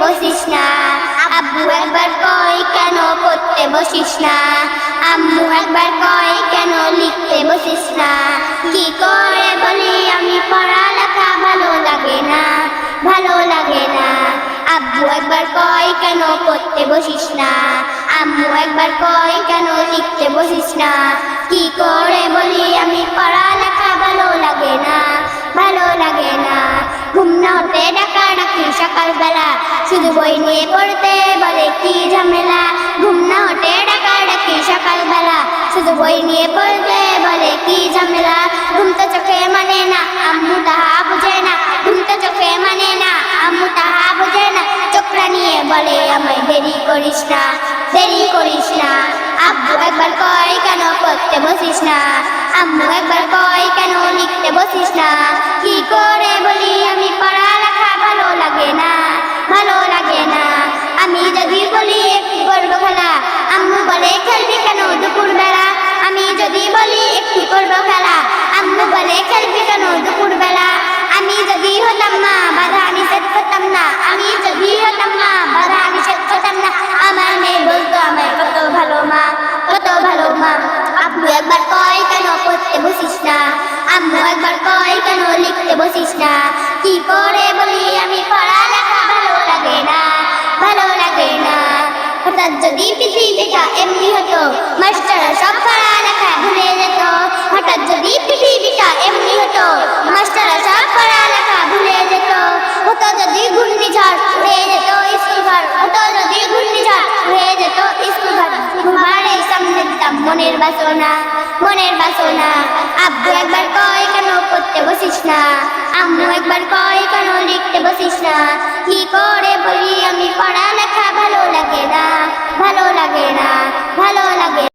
বসিস না। আব্বু একবার কয় কেন পড়তে বসিস না। আম্মু একবার কয় কেন লিখতে বসিস না। কি করে বলি আমি পড়ালেখা ভালো লাগে না, ভালো লাগে না। আব্বু একবার কয় কেন পড়তে বসিস না। আম্মু একবার কয় কেন লিখতে বসিস না। কি করে বলি আমি পড়ালেখা ভালো লাগে না, ভালো লাগে না। ঘুম না হতে ডাকাডাকি সকালবেলা, শুধু বই নিয়ে পড়তে বলে কি ঝামেলা। ঘুম না হতে ডাকাডাকি সকালবেলা, শুধু বই নিয়ে পড়তে বলে কি ঝামেলা। ঘুম তো চোখে মানে না, আম্মু তাহা বুঝে না। ঘুম তো চোখে মানে না, আম্মু তাহা বুঝে না। চোখরা নিয়ে বলে আমায় দেরি করিস না, দেরি করিস না। আব্বু একবার কয় কেন পড়তে বসিস না। আম্মু একবার কয় কেন লিখতে বসিস না। কি করে বলি আমি পড়ালেখা ভালো লাগে না, ভালো লাগে না। আমি যদি বলি একটু করবো খেলা, আম্মু বলে খেলবি কেন দুপুর বেলা। আমি যদি বলি একটু করবো খেলা, আম্মু বলে খেলবি কেন দুপুর বেলা। আমি যদি হতাম মা বাধা নিষেধ করতাম না। আমি যদি হতাম মা বাধা নিষেধ করতাম না। আমার মেয়ে বলতো আমায় কত ভালো মা, কত ভালো মা। আব্বু একবার কয় কেন পড়তে বসিস না। আম্মু একবার কয় কেন লিখতে বসিস না। কি করে বলি আমি পড়ালেখা ভালো লাগে না, ভালো লাগে না। হঠাৎ যদি পৃথিবীটা এমনি হতো, মাস্টাররা সব পড়ালেখা ভুলে যেত। হঠাৎ যদি পৃথিবীটা এমনি হতো, মাস্টাররা সব পড়ালেখা ভুলে যেত। হতো যদি ঘূর্ণিঝড় উড়ে যেত স্কুল ঘর, হতো যদি ঘূর্ণিঝড় উড়ে যেত স্কুল ঘর। ঘুমারে সামনে দিতাম মনের বাসনা, মনের বাসনা। আব্বু একবার কয় কেন পড়তে বসিস না। আম্মু একবার কয় কেন লিখতে বসিস না। কি